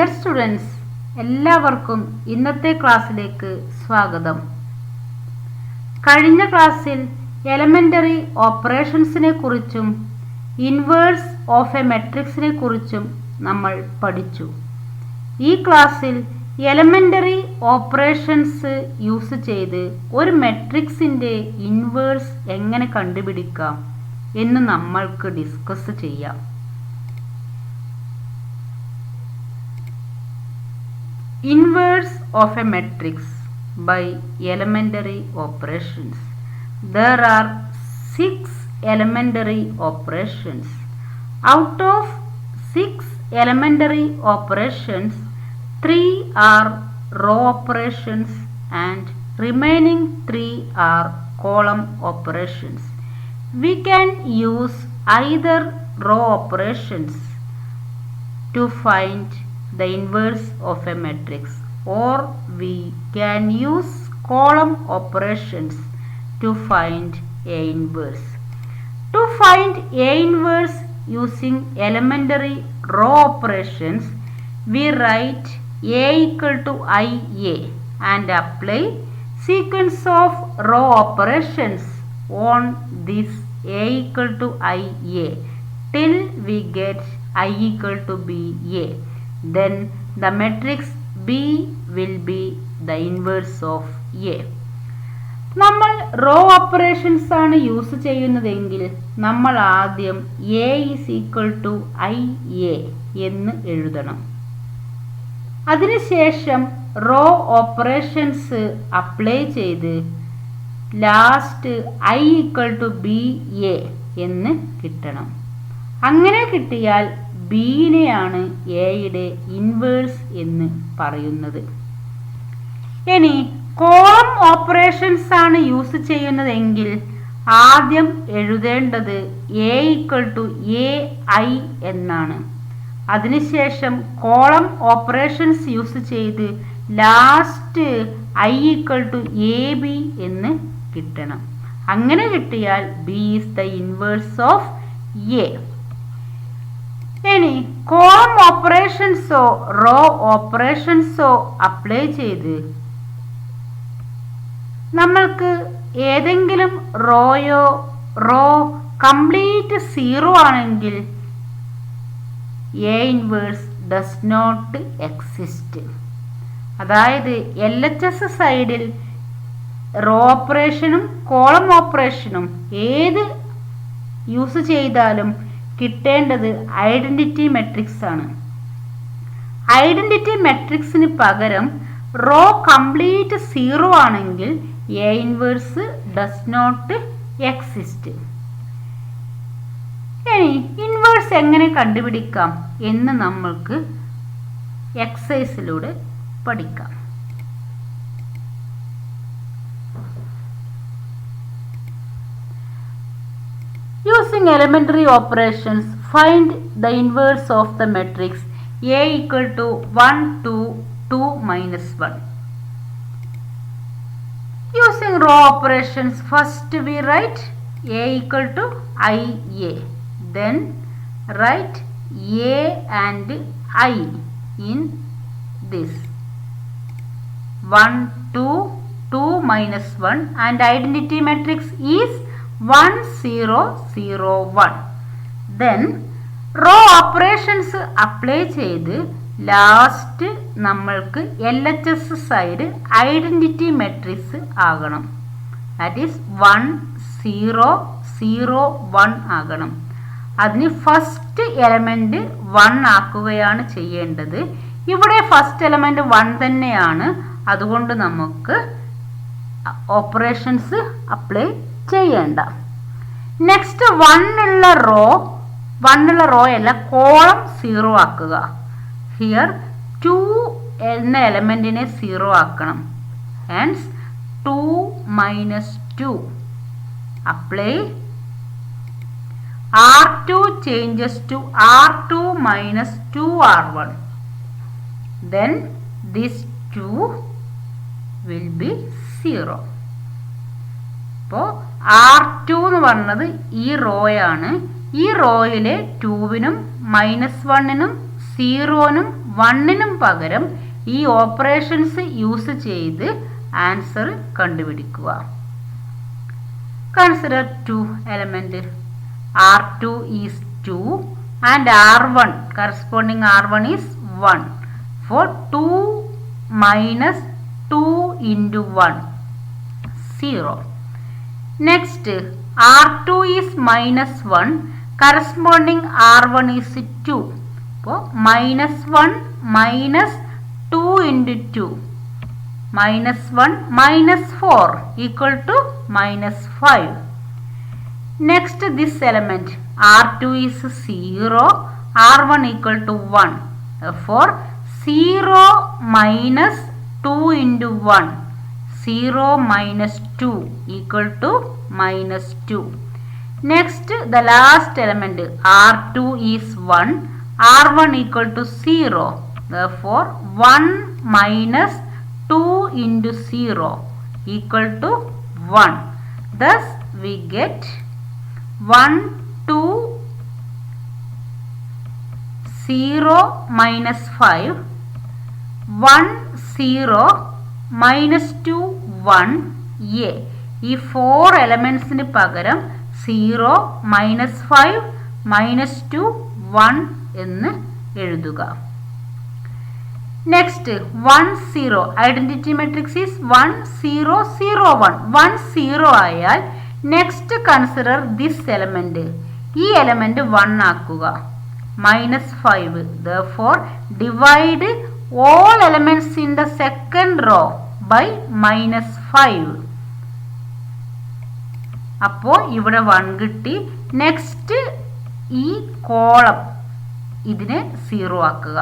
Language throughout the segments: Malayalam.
ഡിയർ സ്റ്റുഡൻസ്, എല്ലാവർക്കും ഇന്നത്തെ ക്ലാസ്സിലേക്ക് സ്വാഗതം. കഴിഞ്ഞ ക്ലാസ്സിൽ എലമെൻ്ററി ഓപ്പറേഷൻസിനെ കുറിച്ചും ഇൻവേഴ്സ് ഓഫ് എ മെട്രിക്സിനെ കുറിച്ചും നമ്മൾ പഠിച്ചു. ഈ ക്ലാസ്സിൽ എലമെൻ്ററി ഓപ്പറേഷൻസ് യൂസ് ചെയ്ത് ഒരു മെട്രിക്സിൻ്റെ ഇൻവേഴ്സ് എങ്ങനെ കണ്ടുപിടിക്കാം എന്ന് നമ്മൾക്ക് ഡിസ്കസ് ചെയ്യാം. Inverse of a matrix by elementary operations. There are 6 elementary operations. Out of 6 elementary operations, 3 are row operations and remaining 3 are column operations. We can use either row operations to find the inverse of a matrix, or we can use column operations to find A inverse. To find A inverse using elementary row operations, we write A equal to IA and apply sequence of row operations on this A equal to IA till we get I equal to BA. Then the matrix B will be the inverse of A. നമ്മൾ റോ ഓപ്പറേഷൻസ് ആണ് യൂസ് ചെയ്യുന്നതെങ്കിൽ നമ്മൾ ആദ്യം A is equal to IA എന്ന് എഴുതണം. അതിനുശേഷം റോ ഓപ്പറേഷൻസ് അപ്ലൈ ചെയ്ത് last I equal to BA എന്ന് കിട്ടണം. അങ്ങനെ കിട്ടിയാൽ ബിനെയാണ് എയുടെ ഇൻവേഴ്സ് എന്ന് പറയുന്നത്. ഇനി കോളം ഓപ്പറേഷൻസ് ആണ് യൂസ് ചെയ്യുന്നതെങ്കിൽ ആദ്യം എഴുതേണ്ടത് A equal to A I എന്നാണ്. അതിനുശേഷം കോളം ഓപ്പറേഷൻസ് യൂസ് ചെയ്ത് last I equal to A B എന്ന് കിട്ടണം. അങ്ങനെ കിട്ടിയാൽ B is the inverse of A. ഇനി കോളം ഓപ്പറേഷൻസോ റോ ഓപ്പറേഷൻസോ അപ്ലൈ ചെയ്ത് നമ്മൾക്ക് ഏതെങ്കിലും റോ കംപ്ലീറ്റ് 0 ആണെങ്കിൽ A inverse does not exist. അതായത് LHS സൈഡിൽ റോ ഓപ്പറേഷനും കോളം ഓപ്പറേഷനും ഏത് യൂസ് ചെയ്താലും കിട്ടേണ്ടത് ഐഡന്റിറ്റി മെട്രിക്സ് ആണ്. ഐഡന്റിറ്റി മെട്രിക്സിന് പകരം റോ കംപ്ലീറ്റ് 0 ആണെങ്കിൽ A inverse does not exist. ഇനി ഇൻവേഴ്സ് എങ്ങനെ കണ്ടുപിടിക്കാം എന്ന് നമ്മൾക്ക് എക്സസൈസിലൂടെ പഠിക്കാം. Using elementary operations, find the inverse of the matrix A equal to 1, 2, 2 minus 1. Using row operations, first we write A equal to IA. Then write A and I in this. 1, 2, 2 minus 1 and identity matrix is 1, 0, 0, 1. Then raw operations apply ചെയ്ത് ലാസ്റ്റ് നമ്മൾക്ക് LHS സൈഡ് ഐഡന്റിറ്റി മെട്രിക്സ് ആകണം. ദാറ്റ് ഈസ് 1, 0, 0, 1 ആകണം. അതിന് ഫസ്റ്റ് എലമെന്റ് 1 ആക്കുകയാണ് ചെയ്യേണ്ടത്. ഇവിടെ ഫസ്റ്റ് എലമെന്റ് 1 തന്നെയാണ്. അതുകൊണ്ട് നമുക്ക് ഓപ്പറേഷൻസ് അപ്ലൈ ചെയ്യേണ്ട. നെക്സ്റ്റ് 1 ഉള്ള റോ അല്ല കോളം 0 ആക്കുക. ഹിയർ 2 എന്ന എലമെന്റിനെ 0 ആക്കണം. Hence 2 minus 2 apply. R2 changes to R2 minus 2R1. Then this 2 will be 0. അപ്പോൾ R2 എന്ന് പറഞ്ഞത് ഈ റോയാണ്. ഈ റോയിലെ 2നും -1നും 0നും 1നും പകരം ഈ ഓപ്പറേഷൻസ് യൂസ് ചെയ്ത് ആൻസർ കണ്ടുപിടിക്കുക. Consider two elements. R2 is 2 and R1, corresponding R1 is 1. For 2 minus 2 into 1, 0. Next, R2 is minus 1, corresponding R1 is 2. So, minus 1 minus 2 into 2. Minus 1 minus 4 equal to minus 5. Next, this element R2 is 0, R1 equal to 1. Therefore, 0 minus 2 into 1. 0 minus 2 equal to minus 2. Next, the last element R2 is 1, R1 equal to 0. Therefore, 1 minus 2 into 0 equal to 1. Thus, we get 1, 2, 0 minus 5, 1, 0, minus 2, 1, A. ഈ 4 എലമെൻസിന് പകരം 0, minus 5, minus 2, 1 എന്ന് എഴുതുക. Next, 1, 0. Identity matrix is 1, 0, 0, 1. 1, 0 ആയാൽ next consider this element. ഈ element 1 ആക്കുക. Minus 5. Therefore, divide all elements in the second row by minus 5. അപ്പോൾ ഇവിടെ 1 കിട്ടി. നെക്സ്റ്റ് ഈ കോളം ഇതിനെ 0 ആക്കുക.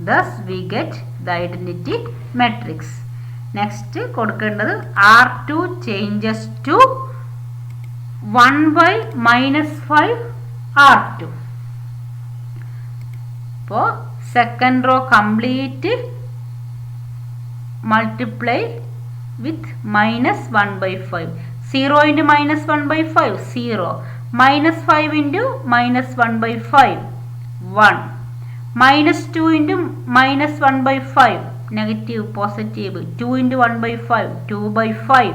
Thus, we get the identity matrix. Next, കൊടുക്കേണ്ടത് R2 changes to 1 by minus 5 R2. അപ്പോൾ second row complete multiply with minus 1 by 5. 0 into minus 1 by 5, 0. Minus 5 into minus 1 by 5, 1. Minus 2 into minus 1 by 5, negative, positive. 2 into 1 by 5, 2 by 5.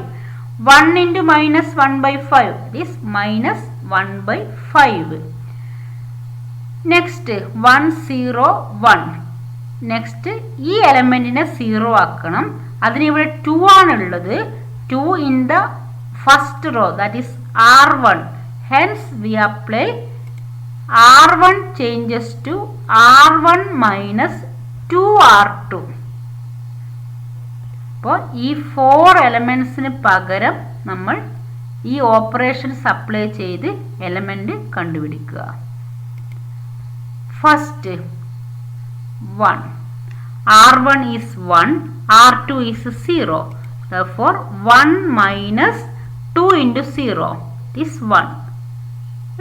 1 into minus 1 by 5, this minus 1 by 5. Next, 1, 0, 1. Next, ഈ എലമെന്റിനെ 0 ആക്കണം. അതിന് ഇവിടെ 2 ആണുള്ളത്. 2 in the first row, that is R1. Hence, we apply R1 changes to R1 minus 2R2. അപ്പോൾ ഈ 4 എലമെൻസിന് പകരം നമ്മൾ ഈ ഓപ്പറേഷൻസ് അപ്ലൈ ചെയ്ത് എലമെന്റ് കണ്ടുപിടിക്കുക. First 1. R1 is 1, R2 is 0. Therefore, 1 minus 2 into 0 is 1.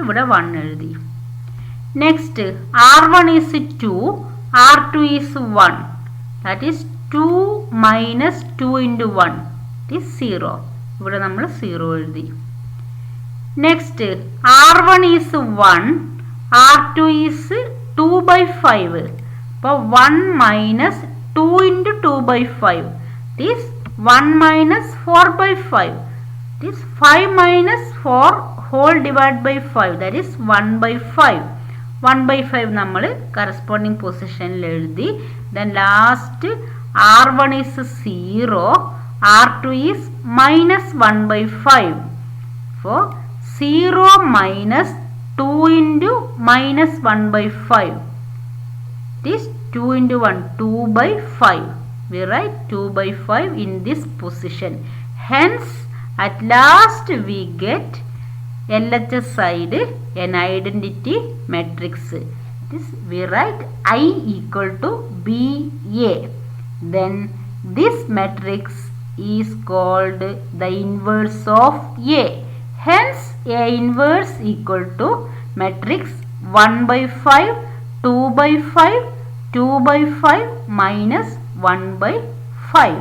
ഇവിടെ 1 എഴുതി. Next, R1 is 2, R2 is 1. That is 2 minus 2 into 1 is 0. ഇവിടെ നമ്മൾ 0 എഴുതി. Next, R1 is 1, R2 is 2 by 5. അപ്പോൾ 1 minus 2 into 2 by 5. This 1 minus 4 by 5. This 5 minus 4 whole divided by 5. That is 1 by 5. 1 by 5 നമ്മൾ corresponding പൊസിഷനിൽ എഴുതി. Then last R1 is 0, R2 is minus 1 by 5. So 0 minus 2 into minus 1 by 5. This 2 into 1, 2 by 5. We write 2 by 5 in this position. Hence, at last we get LHS side an identity matrix. This we write I equal to BA. Then this matrix is called the inverse of A. Hence, A inverse equal to matrix 1 by 5, 2 by 5, 2 by 5 minus 1 by 5.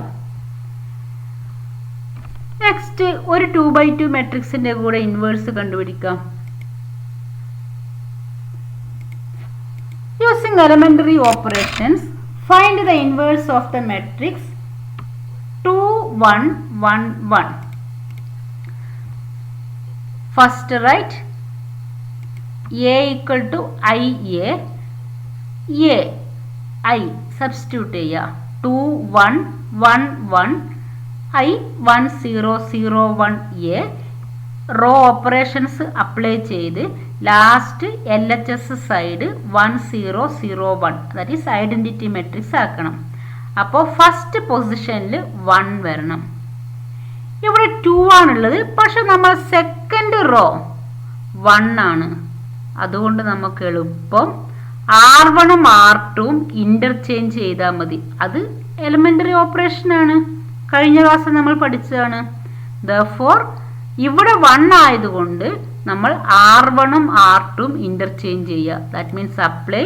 Next ഒരു 2 by 2 മെട്രിക്സിന്റെ കൂടെ ഇൻവേഴ്സ് കണ്ടുപിടിക്കാം. Using Using elementary operations, find the inverse of the matrix 2, 1, 1, 1. First write A equal to IA. I substitute ചെയ്യുക. 2, 1, 1, 1. I 1, 0, 0, 1 A. Raw operations apply ചെയ്ത് last LHS side 1, 0, 0, 1 that is identity matrix ആക്കണം. അപ്പോൾ ഫസ്റ്റ് പൊസിഷനിൽ 1 വരണം. ഇവിടെ 2 ആണുള്ളത്, പക്ഷെ നമ്മൾ സെക്കൻഡ് റോ 1 ആണ്. അതുകൊണ്ട് നമുക്ക് എളുപ്പം R1ഉം R2ഉം ഇൻ്റർചേഞ്ച് ചെയ്താൽ മതി. അത് എലിമെൻ്ററി ഓപ്പറേഷനാണ്, കഴിഞ്ഞ ക്ലാസ്സിൽ നമ്മൾ പഠിച്ചതാണ്. ദെർഫോർ ഇവിടെ 1 ആയതുകൊണ്ട് നമ്മൾ R1ഉം R2ഉം ഇൻ്റർചേഞ്ച് ചെയ്യുക. That means apply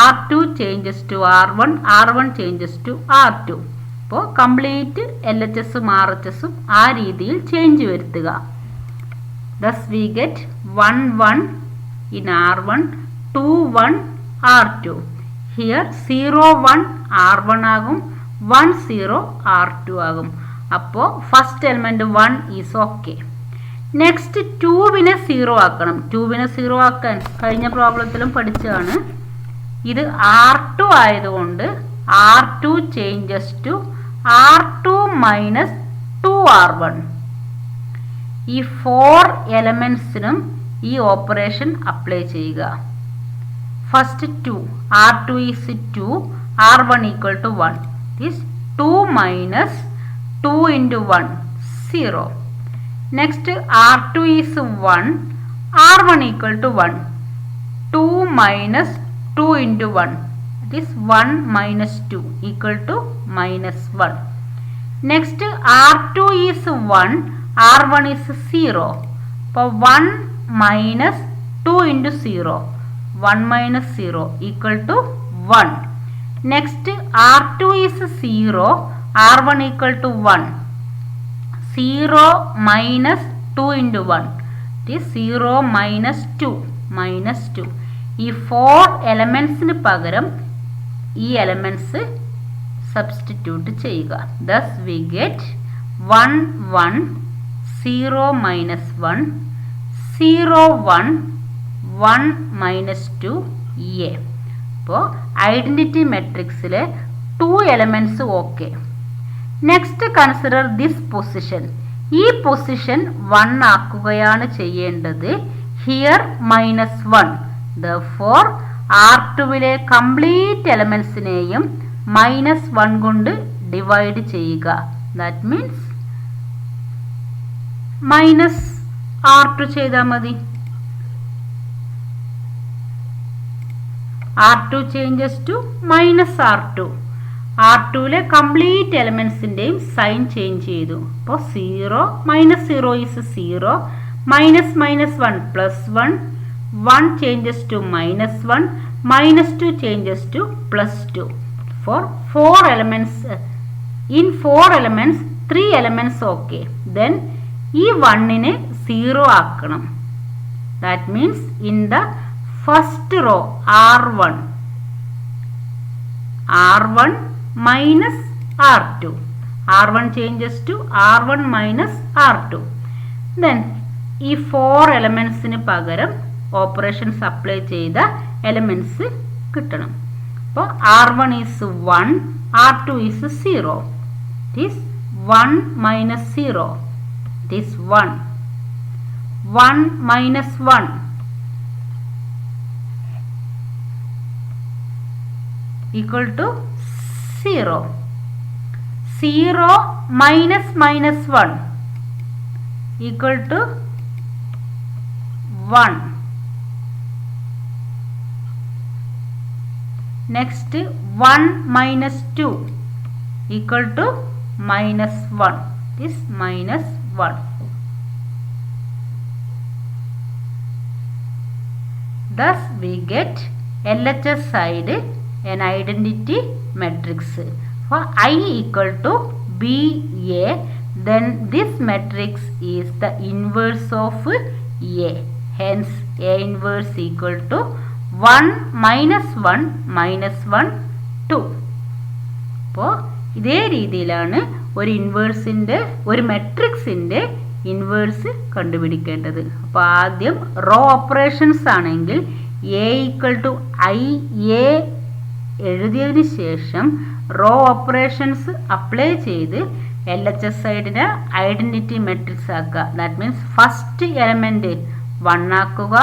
R2 changes to R1, R1 changes to R2. അപ്പോൾ കംപ്ലീറ്റ് LHSും RHSും ആ രീതിയിൽ ചേഞ്ച് വരുത്തുക. Thus we get 1, 1 in R1, 2, 1 R2. Here 0, 1 R1 ആകും, 1, 0 R2 ആകും. അപ്പോൾ first element 1 is okay. Next 2വിനെ 0 ആക്കണം. 2വിനെ 0 ആക്കാൻ കഴിഞ്ഞ പ്രോബ്ലത്തിലും പഠിച്ചതാണ്. ഇത് R2 ആയതുകൊണ്ട് R2 changes to R2 minus 2R1. ഈ 4 എലമെന്റ്സിനും ഈ ഓപ്പറേഷൻ അപ്ലൈ ചെയ്യുക. First 2, R2 is 2, R1 equal to 1. This 2 minus 2 into 1, 0. Next R2 is 1, R1 equal to 1. 2 minus 2 into 1, this 1 minus 2 equal to minus 1. Next R2 is 1, R1 is 0. അപ്പോൾ 1 minus 2 into 0, 1 minus 0 equal to 1. Next R2 is 0, R1 equal to 1. 0 minus 2 into 1, it 0 minus 2, minus 2. ഈ 4 എലമെൻസിന് പകരം ഈ എലമെൻറ്റ്സ് സബ്സ്റ്റിറ്റ്യൂട്ട് ചെയ്യുക. Thus we get 1, 1, 0 minus 1, 0, 1, 1 minus 2 A. അപ്പോൾ ഐഡൻറ്റിറ്റി മെട്രിക്സിലെ 2 elements okay. Next consider this position. ഈ പൊസിഷൻ 1 ആക്കുകയാണ് ചെയ്യേണ്ടത്. Here minus 1. ദെർഫോർ R2വിലെ കംപ്ലീറ്റ് എലമെൻസിനെയും മൈനസ് 1 കൊണ്ട് ഡിവൈഡ് ചെയ്യുക. ദാറ്റ് മീൻസ് മൈനസ് R2 ചെയ്താൽ മതി. R2 changes to minus R2. R2വിലെ കംപ്ലീറ്റ് എലമെൻസിൻ്റെയും സൈൻ ചേഞ്ച് ചെയ്തു. അപ്പോൾ 0 minus 0 is 0, minus minus 1 plus 1, 1 changes to minus 1, minus 2 changes to plus 2. For 4 elements, in 4 elements 3 elements okay. Then ഈ 1നെ 0 ആക്കണം. That means in the first row R1 minus R2. R1 changes to R1 minus R2. Then ഈ 4 എലമെൻറ്റ്സിന് പകരം ഓപ്പറേഷൻസ് അപ്ലൈ ചെയ്ത എലമെൻറ്റ്സ് കിട്ടണം. അപ്പോൾ R1 is 1, R2 is 0. It is 1 minus 0, it is 1. 1 minus 1 equal to 0. 0 minus minus 1 equal to 1. Next 1 minus 2 equal to minus 1. This minus 1. Thus we get LHS side an identity matrix. For I equal to BA, then this matrix is the inverse of A. Hence A inverse equal to 1 minus 1 minus 1 2. അപ്പോൾ ഇതേ രീതിയിലാണ് ഒരു മെട്രിക്സിൻ്റെ ഇൻവേഴ്സ് കണ്ടുപിടിക്കേണ്ടത്. അപ്പോൾ ആദ്യം റോ ഓപ്പറേഷൻസ് ആണെങ്കിൽ A equal to I A എഴുതിയതിന് ശേഷം റോ ഓപ്പറേഷൻസ് അപ്ലൈ ചെയ്ത് LHS സൈഡിനെ ഐഡൻറ്റിറ്റി മെട്രിക്സ് ആക്കുക. ദാറ്റ് മീൻസ് ഫസ്റ്റ് എലമെൻറ്റ് 1 ആക്കുക,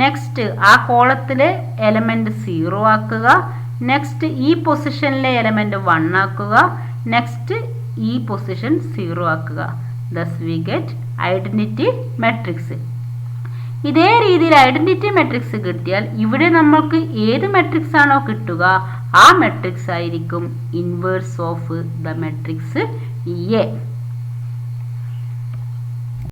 നെക്സ്റ്റ് ആ കോളത്തിലെ എലമെൻറ്റ് 0 ആക്കുക, നെക്സ്റ്റ് ഈ പൊസിഷനിലെ എലമെൻറ്റ് 1 ആക്കുക, നെക്സ്റ്റ് ഈ പൊസിഷൻ 0 ആക്കുക. Thus we get identity matrix. ഇതേ രീതിയിൽ ഐഡൻറ്റിറ്റി മെട്രിക്സ് കിട്ടിയാൽ ഇവിടെ നമ്മൾക്ക് ഏത് മെട്രിക്സ് ആണോ കിട്ടുക ആ മെട്രിക്സ് ആയിരിക്കും inverse of the matrix A.